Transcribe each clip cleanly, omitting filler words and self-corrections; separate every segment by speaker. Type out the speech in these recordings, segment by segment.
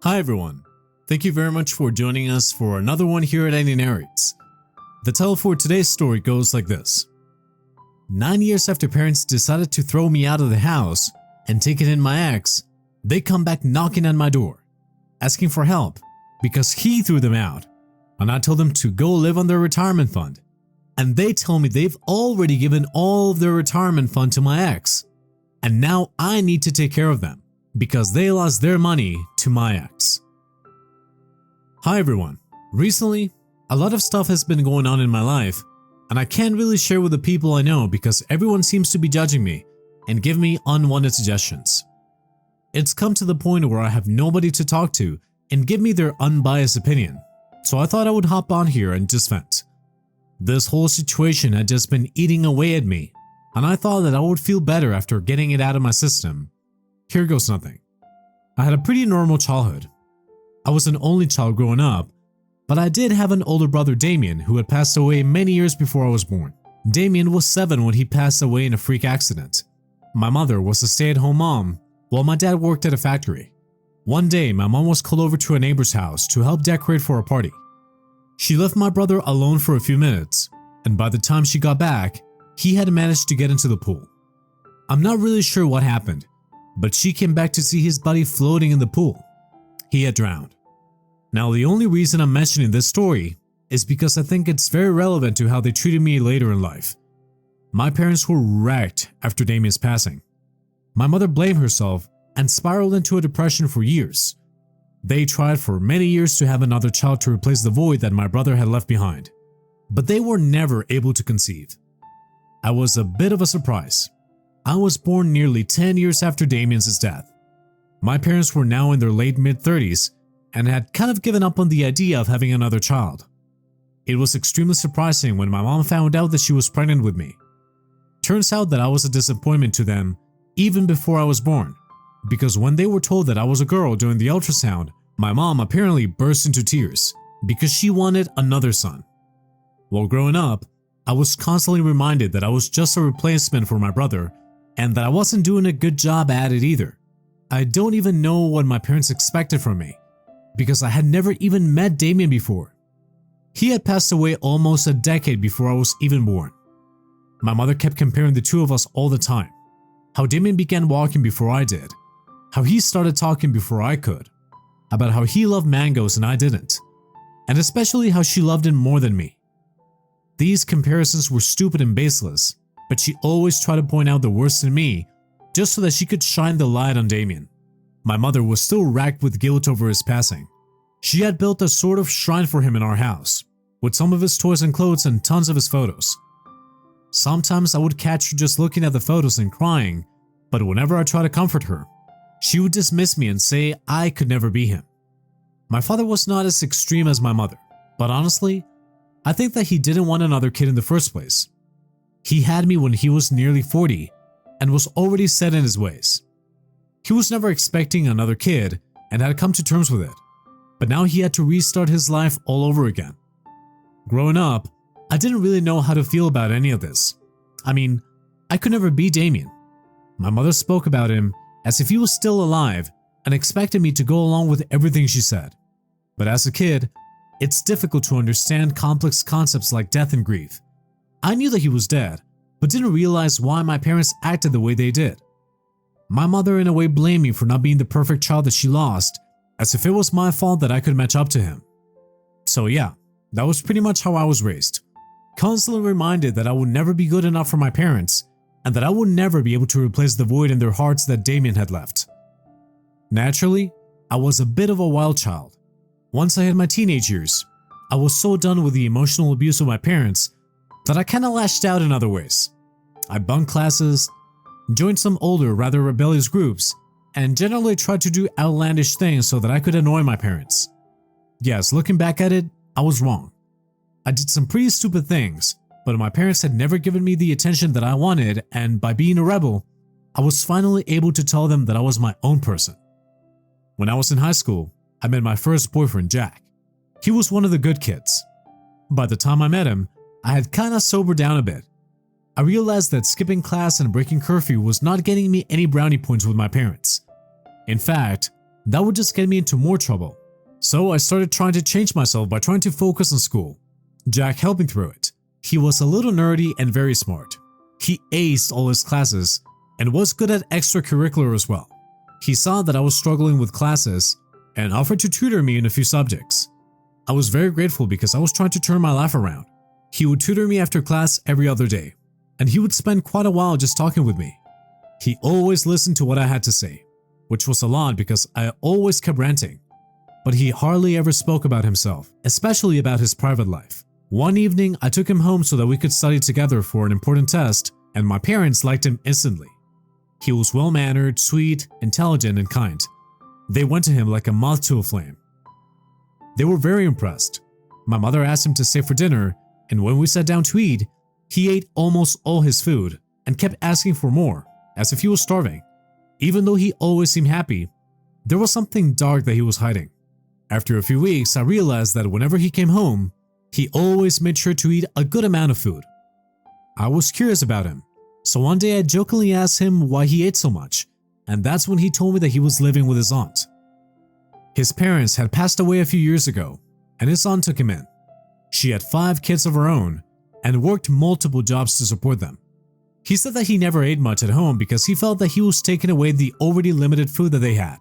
Speaker 1: Hi everyone, thank you very much for joining us for another one here at Any Narrates. The title for today's story goes like this. 9 years after parents decided to throw me out of the house and take in my ex, they come back knocking on my door, asking for help because he threw them out, and I told them to go live on their retirement fund. And they tell me they've already given all of their retirement fund to my ex, and now I need to take care of them because they lost their money to my ex. Hi everyone, recently a lot of stuff has been going on in my life, and I can't really share with the people I know because everyone seems to be judging me and give me unwanted suggestions. It's come to the point where I have nobody to talk to and give me their unbiased opinion, so I thought I would hop on here and just vent. This whole situation had just been eating away at me, and I thought that I would feel better after getting it out of my system. Here goes nothing. I had a pretty normal childhood. I was an only child growing up, but I did have an older brother, Damien, who had passed away many years before I was born. Damien was 7 when he passed away in a freak accident. My mother was a stay-at-home mom, while my dad worked at a factory. One day, my mom was called over to a neighbor's house to help decorate for a party. She left my brother alone for a few minutes, and by the time she got back, he had managed to get into the pool. I'm not really sure what happened, but she came back to see his body floating in the pool. He had drowned. Now, the only reason I'm mentioning this story is because I think it's very relevant to how they treated me later in life. My parents were wrecked after Damien's passing. My mother blamed herself and spiraled into a depression for years. They tried for many years to have another child to replace the void that my brother had left behind, but they were never able to conceive. I was a bit of a surprise. I was born nearly 10 years after Damien's death. My parents were now in their late mid-30s and had kind of given up on the idea of having another child. It was extremely surprising when my mom found out that she was pregnant with me. Turns out that I was a disappointment to them even before I was born, because when they were told that I was a girl during the ultrasound, my mom apparently burst into tears because she wanted another son. While growing up, I was constantly reminded that I was just a replacement for my brother and that I wasn't doing a good job at it either. I don't even know what my parents expected from me because I had never even met Damien before. He had passed away almost a decade before I was even born. My mother kept comparing the two of us all the time. How Damien began walking before I did. How he started talking before I could. About how he loved mangoes and I didn't. And especially how she loved him more than me. These comparisons were stupid and baseless, but she always tried to point out the worst in me just so that she could shine the light on Damien. My mother was still racked with guilt over his passing. She had built a sort of shrine for him in our house, with some of his toys and clothes and tons of his photos. Sometimes I would catch her just looking at the photos and crying, but whenever I tried to comfort her, she would dismiss me and say I could never be him. My father was not as extreme as my mother, but honestly, I think that he didn't want another kid in the first place. He had me when he was nearly 40 and was already set in his ways. He was never expecting another kid and had come to terms with it, but now he had to restart his life all over again. Growing up, I didn't really know how to feel about any of this. I mean, I could never be Damien. My mother spoke about him as if he was still alive and expected me to go along with everything she said. But as a kid, it's difficult to understand complex concepts like death and grief. I knew that he was dead, but didn't realize why my parents acted the way they did. My mother in a way blamed me for not being the perfect child that she lost, as if it was my fault that I could match up to him. So yeah, that was pretty much how I was raised. Constantly reminded that I would never be good enough for my parents, and that I would never be able to replace the void in their hearts that Damien had left. Naturally, I was a bit of a wild child. Once I hit my teenage years, I was so done with the emotional abuse of my parents that I kinda lashed out in other ways. I bunked classes, joined some older, rather rebellious groups, and generally tried to do outlandish things so that I could annoy my parents. Yes, looking back at it, I was wrong. I did some pretty stupid things, but my parents had never given me the attention that I wanted, and by being a rebel, I was finally able to tell them that I was my own person. When I was in high school, I met my first boyfriend, Jack. He was one of the good kids. By the time I met him, I had kinda sobered down a bit. I realized that skipping class and breaking curfew was not getting me any brownie points with my parents. In fact, That would just get me into more trouble. So I started trying to change myself by trying to focus on school. Jack helped me through it. He was a little nerdy and very smart. He aced all his classes and was good at extracurricular as well. He saw that I was struggling with classes and offered to tutor me in a few subjects. I was very grateful because I was trying to turn my life around. He would tutor me after class every other day, and he would spend quite a while just talking with me. He always listened to what I had to say, which was a lot because I always kept ranting. But he hardly ever spoke about himself, especially about his private life. One evening, I took him home so that we could study together for an important test, and my parents liked him instantly. He was well-mannered, sweet, intelligent, and kind. They went to him like a moth to a flame. They were very impressed. My mother asked him to stay for dinner, and when we sat down to eat, he ate almost all his food and kept asking for more, as if he was starving. Even though he always seemed happy, there was something dark that he was hiding. After a few weeks, I realized that whenever he came home, he always made sure to eat a good amount of food. I was curious about him, so one day I jokingly asked him why he ate so much, and that's when he told me that he was living with his aunt. His parents had passed away a few years ago, and his aunt took him in. She had 5 kids of her own and worked multiple jobs to support them. He said that he never ate much at home because he felt that he was taking away the already limited food that they had.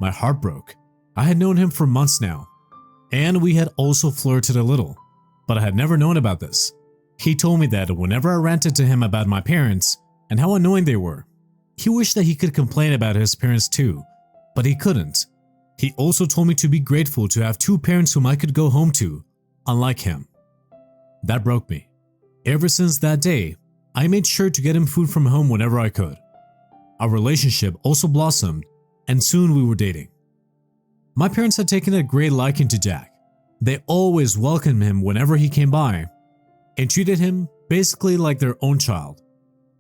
Speaker 1: My heart broke. I had known him for months now, and we had also flirted a little, but I had never known about this. He told me that whenever I ranted to him about my parents and how annoying they were, he wished that he could complain about his parents too, but he couldn't. He also told me to be grateful to have 2 parents whom I could go home to, unlike him. That broke me. Ever since that day, I made sure to get him food from home whenever I could. Our relationship also blossomed, and soon we were dating. My parents had taken a great liking to Jack. They always welcomed him whenever he came by and treated him basically like their own child.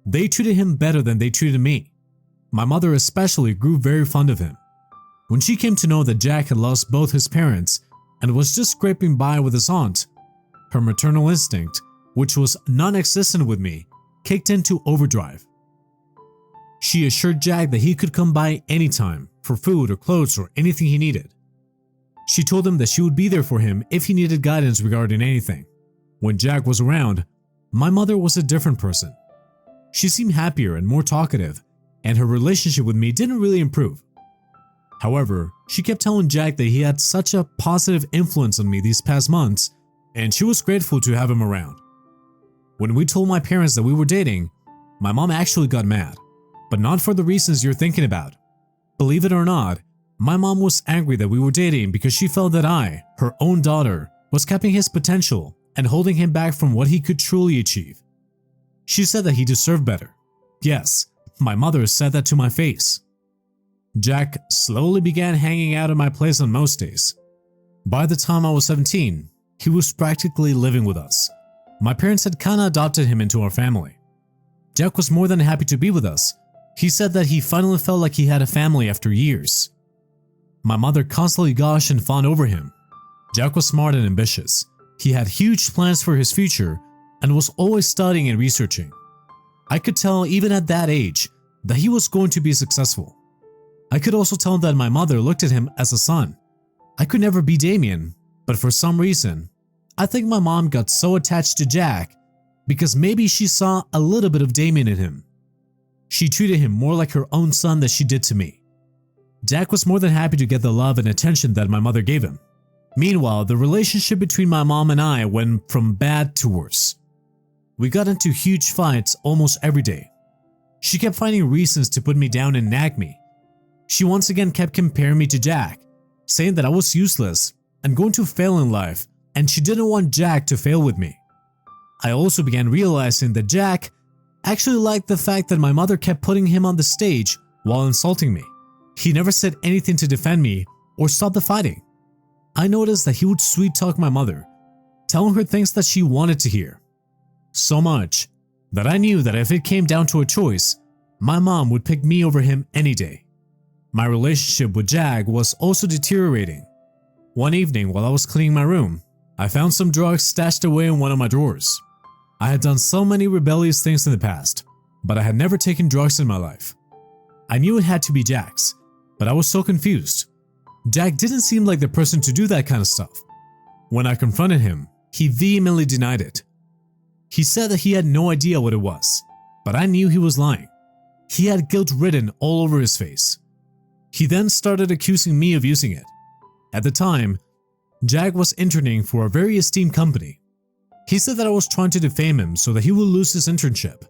Speaker 1: They treated him better than they treated me. My mother especially grew very fond of him. When she came to know that Jack had lost both his parents and was just scraping by with his aunt, her maternal instinct, which was non-existent with me, kicked into overdrive. She assured Jack that he could come by anytime for food or clothes or anything he needed. She told him that she would be there for him if he needed guidance regarding anything. When Jack was around, my mother was a different person. She seemed happier and more talkative, and her relationship with me didn't really improve. However, she kept telling Jack that he had such a positive influence on me these past months, and she was grateful to have him around. When we told my parents that we were dating, my mom actually got mad, but not for the reasons you're thinking about. Believe it or not, my mom was angry that we were dating because she felt that I, her own daughter, was capping his potential and holding him back from what he could truly achieve. She said that he deserved better. Yes, my mother said that to my face. Jack slowly began hanging out at my place on most days. By the time I was 17, he was practically living with us. My parents had kinda adopted him into our family. Jack was more than happy to be with us. He said that he finally felt like he had a family after years. My mother constantly gushed and fawned over him. Jack was smart and ambitious. He had huge plans for his future and was always studying and researching. I could tell even at that age that he was going to be successful. I could also tell that my mother looked at him as a son. I could never be Damien, but for some reason, I think my mom got so attached to Jack because maybe she saw a little bit of Damien in him. She treated him more like her own son than she did to me. Jack was more than happy to get the love and attention that my mother gave him. Meanwhile, the relationship between my mom and I went from bad to worse. We got into huge fights almost every day. She kept finding reasons to put me down and nag me. She once again kept comparing me to Jack, saying that I was useless and going to fail in life, and she didn't want Jack to fail with me. I also began realizing that Jack actually liked the fact that my mother kept putting him on the stage while insulting me. He never said anything to defend me or stop the fighting. I noticed that he would sweet talk my mother, telling her things that she wanted to hear. So much that I knew that if it came down to a choice, my mom would pick me over him any day. My relationship with Jack was also deteriorating. One evening while I was cleaning my room, I found some drugs stashed away in one of my drawers. I had done so many rebellious things in the past, but I had never taken drugs in my life. I knew it had to be Jack's, but I was so confused. Jack didn't seem like the person to do that kind of stuff. When I confronted him, he vehemently denied it. He said that he had no idea what it was, but I knew he was lying. He had guilt written all over his face. He then started accusing me of using it. At the time, Jack was interning for a very esteemed company. He said that I was trying to defame him so that he would lose his internship.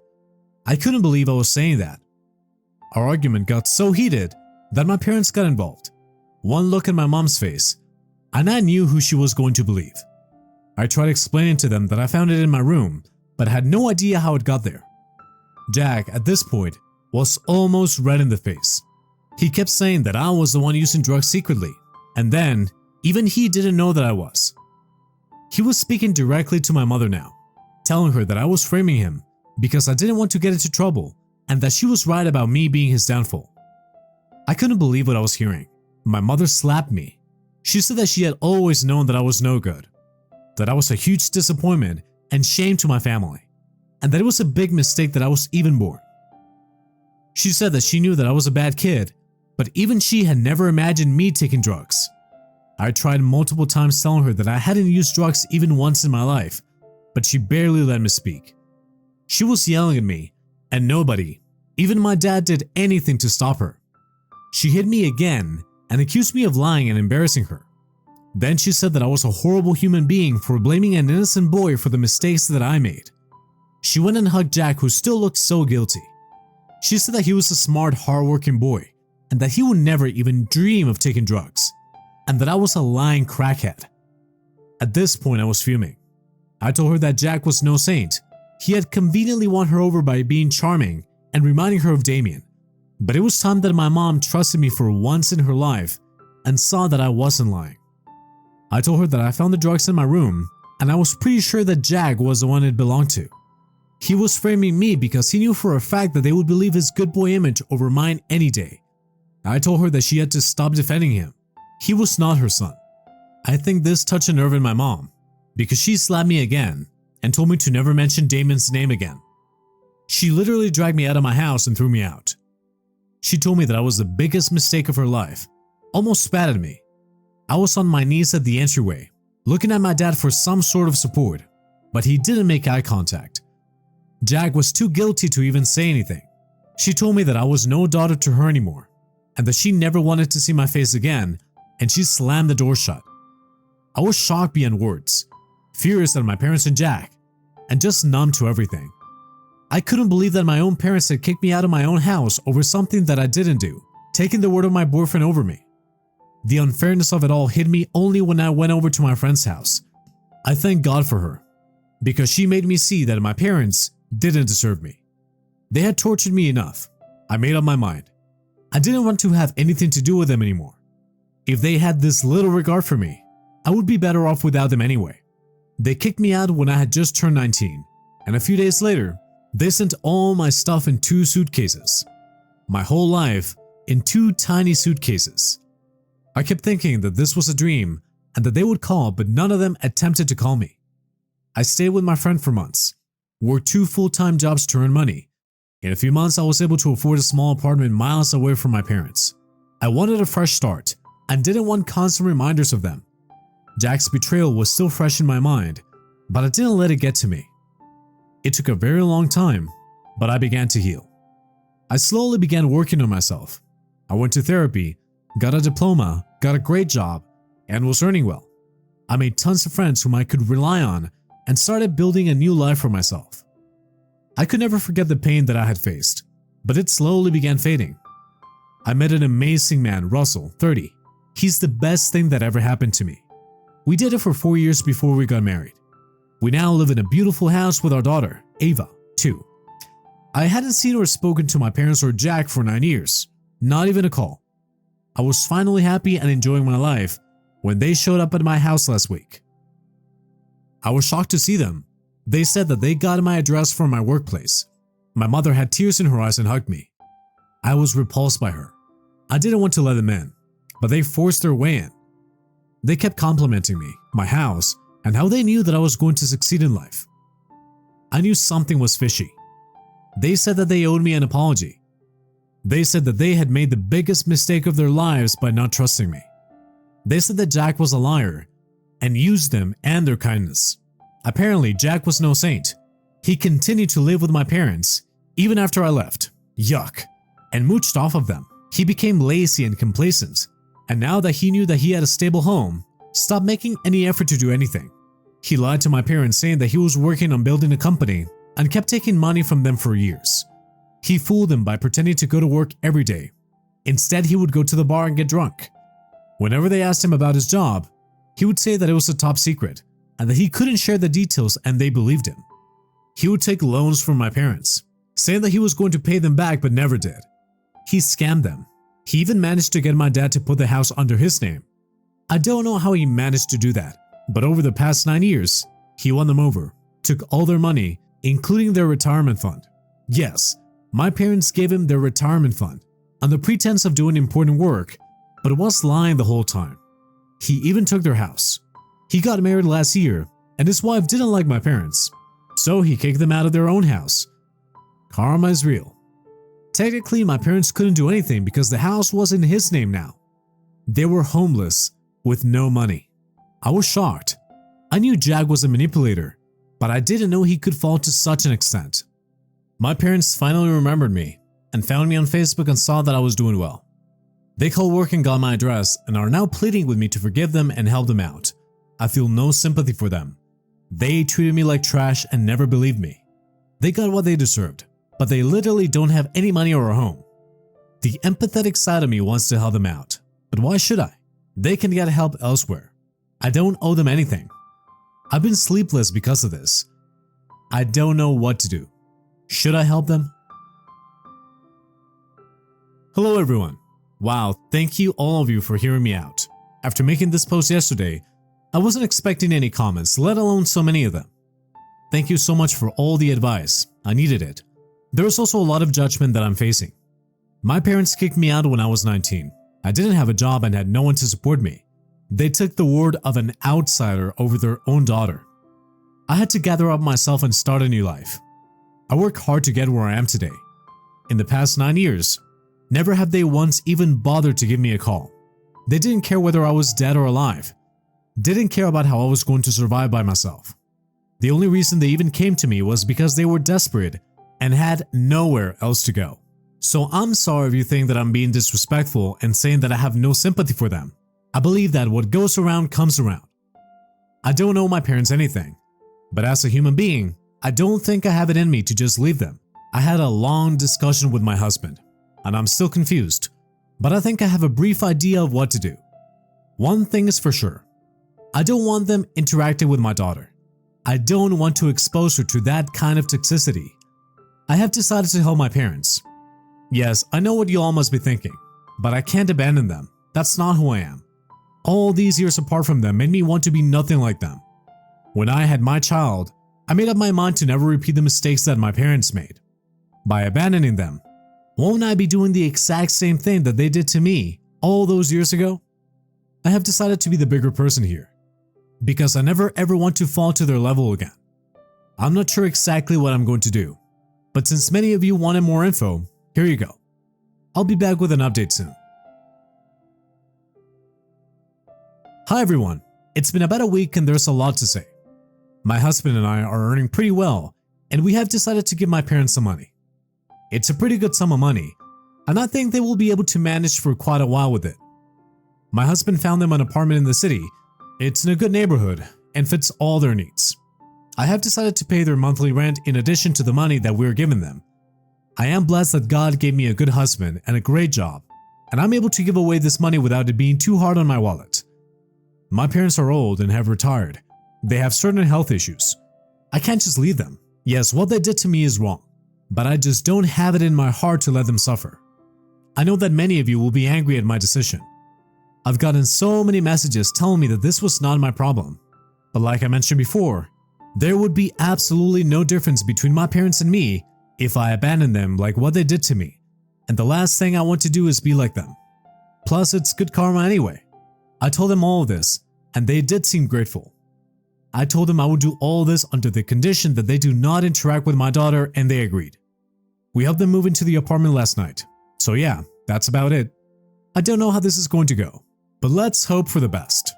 Speaker 1: I couldn't believe I was saying that. Our argument got so heated that my parents got involved. One look at my mom's face, and I knew who she was going to believe. I tried explaining to them that I found it in my room, but had no idea how it got there. Jack, at this point, was almost red in the face. He kept saying that I was the one using drugs secretly, and then, even he didn't know that I was. He was speaking directly to my mother now, telling her that I was framing him because I didn't want to get into trouble and that she was right about me being his downfall. I couldn't believe what I was hearing. My mother slapped me. She said that she had always known that I was no good, that I was a huge disappointment and shame to my family, and that it was a big mistake that I was even born. She said that she knew that I was a bad kid, but even she had never imagined me taking drugs. I tried multiple times telling her that I hadn't used drugs even once in my life, but she barely let me speak. She was yelling at me, and nobody, even my dad, did anything to stop her. She hit me again and accused me of lying and embarrassing her. Then she said that I was a horrible human being for blaming an innocent boy for the mistakes that I made. She went and hugged Jack, who still looked so guilty. She said that he was a smart, hardworking boy and that he would never even dream of taking drugs, and that I was a lying crackhead. At this point, I was fuming. I told her that Jack was no saint. He had conveniently won her over by being charming and reminding her of Damien. But it was time that my mom trusted me for once in her life and saw that I wasn't lying. I told her that I found the drugs in my room and I was pretty sure that Jack was the one it belonged to. He was framing me because he knew for a fact that they would believe his good boy image over mine any day. I told her that she had to stop defending him. He was not her son. I think this touched a nerve in my mom because she slapped me again and told me to never mention Damien's name again. She literally dragged me out of my house and threw me out. She told me that I was the biggest mistake of her life, almost spat at me. I was on my knees at the entryway, looking at my dad for some sort of support, but he didn't make eye contact. Jack was too guilty to even say anything. She told me that I was no daughter to her anymore, and that she never wanted to see my face again, and she slammed the door shut. I was shocked beyond words, furious at my parents and Jack, and just numb to everything. I couldn't believe that my own parents had kicked me out of my own house over something that I didn't do, taking the word of my boyfriend over me. The unfairness of it all hit me only when I went over to my friend's house. I thank God for her, because she made me see that my parents didn't deserve me. They had tortured me enough. I made up my mind. I didn't want to have anything to do with them anymore. If they had this little regard for me, I would be better off without them anyway. They kicked me out when I had just turned 19, and a few days later, they sent all my stuff in 2 suitcases. My whole life in 2 tiny suitcases. I kept thinking that this was a dream and that they would call, but none of them attempted to call me. I stayed with my friend for months, worked 2 full-time jobs to earn money. In a few months, I was able to afford a small apartment miles away from my parents. I wanted a fresh start and didn't want constant reminders of them. Jack's betrayal was still fresh in my mind, but I didn't let it get to me. It took a very long time, but I began to heal. I slowly began working on myself. I went to therapy, got a diploma, got a great job, and was earning well. I made tons of friends whom I could rely on and started building a new life for myself. I could never forget the pain that I had faced, but it slowly began fading. I met an amazing man, Russell, 30. He's the best thing that ever happened to me. We did it for 4 years before we got married. We now live in a beautiful house with our daughter, Ava, 2. I hadn't seen or spoken to my parents or Jack for 9 years, not even a call. I was finally happy and enjoying my life when they showed up at my house last week. I was shocked to see them. They said that they got my address from my workplace. My mother had tears in her eyes and hugged me. I was repulsed by her. I didn't want to let them in, but they forced their way in. They kept complimenting me, my house, and how they knew that I was going to succeed in life. I knew something was fishy. They said that they owed me an apology. They said that they had made the biggest mistake of their lives by not trusting me. They said that Jack was a liar and used them and their kindness. Apparently, Jack was no saint. He continued to live with my parents even after I left. Yuck. And mooched off of them. He became lazy and complacent, and now that he knew that he had a stable home, stopped making any effort to do anything. He lied to my parents saying that he was working on building a company and kept taking money from them for years. He fooled them by pretending to go to work every day. Instead, he would go to the bar and get drunk. Whenever they asked him about his job, he would say that it was a top secret and that he couldn't share the details, and they believed him. He would take loans from my parents, saying that he was going to pay them back but never did. He scammed them. He even managed to get my dad to put the house under his name. I don't know how he managed to do that, but over the past 9 years, he won them over, took all their money, including their retirement fund. Yes, my parents gave him their retirement fund on the pretense of doing important work, but was lying the whole time. He even took their house. He got married last year, and his wife didn't like my parents, so he kicked them out of their own house. Karma is real. Technically, my parents couldn't do anything because the house was in his name now. They were homeless with no money. I was shocked. I knew Jack was a manipulator, but I didn't know he could fall to such an extent. My parents finally remembered me and found me on Facebook and saw that I was doing well. They called work and got my address and are now pleading with me to forgive them and help them out. I feel no sympathy for them. They treated me like trash and never believed me. They got what they deserved, but they literally don't have any money or a home. The empathetic side of me wants to help them out, but why should I? They can get help elsewhere. I don't owe them anything. I've been sleepless because of this. I don't know what to do. Should I help them? Hello everyone. Wow, thank you all of you for hearing me out. After making this post yesterday, I wasn't expecting any comments, let alone so many of them. Thank you so much for all the advice. I needed it. There is also a lot of judgment that I'm facing. My parents kicked me out when I was 19. I didn't have a job and had no one to support me. They took the word of an outsider over their own daughter. I had to gather up myself and start a new life. I worked hard to get where I am today. In the past 9 years, never have they once even bothered to give me a call. They didn't care whether I was dead or alive. Didn't care about how I was going to survive by myself. The only reason they even came to me was because they were desperate and had nowhere else to go. So I'm sorry if you think that I'm being disrespectful and saying that I have no sympathy for them. I believe that what goes around comes around. I don't owe my parents anything, but as a human being, I don't think I have it in me to just leave them. I had a long discussion with my husband, and I'm still confused, but I think I have a brief idea of what to do. One thing is for sure. I don't want them interacting with my daughter. I don't want to expose her to that kind of toxicity. I have decided to help my parents. Yes, I know what you all must be thinking, but I can't abandon them. That's not who I am. All these years apart from them made me want to be nothing like them. When I had my child, I made up my mind to never repeat the mistakes that my parents made. By abandoning them, won't I be doing the exact same thing that they did to me all those years ago? I have decided to be the bigger person here, because I never ever want to fall to their level again. I'm not sure exactly what I'm going to do, but since many of you wanted more info, here you go. I'll be back with an update soon. Hi everyone, it's been about a week and there's a lot to say. My husband and I are earning pretty well, and we have decided to give my parents some money. It's a pretty good sum of money, and I think they will be able to manage for quite a while with it. My husband found them an apartment in the city. It's in a good neighborhood and fits all their needs. I have decided to pay their monthly rent in addition to the money that we're giving them. I am blessed that God gave me a good husband and a great job, and I'm able to give away this money without it being too hard on my wallet. My parents are old and have retired. They have certain health issues. I can't just leave them. Yes, what they did to me is wrong, but I just don't have it in my heart to let them suffer. I know that many of you will be angry at my decision. I've gotten so many messages telling me that this was not my problem. But like I mentioned before, there would be absolutely no difference between my parents and me if I abandoned them like what they did to me. And the last thing I want to do is be like them. Plus, it's good karma anyway. I told them all of this, and they did seem grateful. I told them I would do all this under the condition that they do not interact with my daughter, and they agreed. We helped them move into the apartment last night. So yeah, that's about it. I don't know how this is going to go, but let's hope for the best.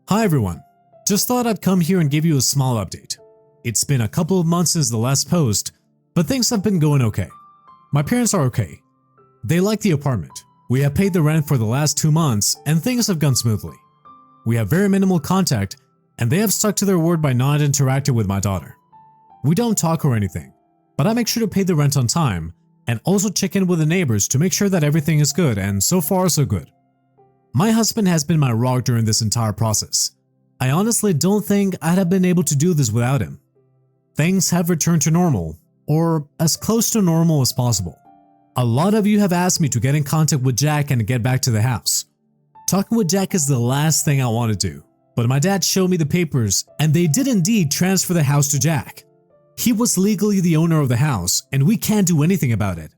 Speaker 1: Hi everyone, just thought I'd come here and give you a small update. It's been a couple of months since the last post, but things have been going okay. My parents are okay. They like the apartment. We have paid the rent for the last 2 months and things have gone smoothly. We have very minimal contact and they have stuck to their word by not interacting with my daughter. We don't talk or anything, but I make sure to pay the rent on time and also check in with the neighbors to make sure that everything is good, and so far so good. My husband has been my rock during this entire process. I honestly don't think I'd have been able to do this without him. Things have returned to normal, or as close to normal as possible. A lot of you have asked me to get in contact with Jack and get back to the house. Talking with Jack is the last thing I want to do, but my dad showed me the papers and they did indeed transfer the house to Jack. He was legally the owner of the house and we can't do anything about it.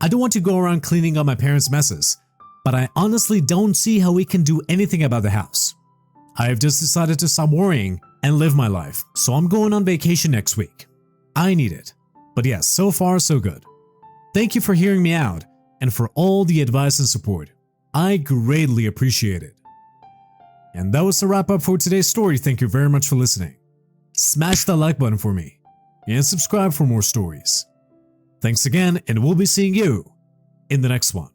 Speaker 1: I don't want to go around cleaning up my parents' messes, but I honestly don't see how we can do anything about the house. I have just decided to stop worrying and live my life, so I'm going on vacation next week. I need it. But yes, so far so good. Thank you for hearing me out and for all the advice and support. I greatly appreciate it. And that was the wrap up for today's story. Thank you very much for listening. Smash that like button for me and subscribe for more stories. Thanks again, and we'll be seeing you in the next one.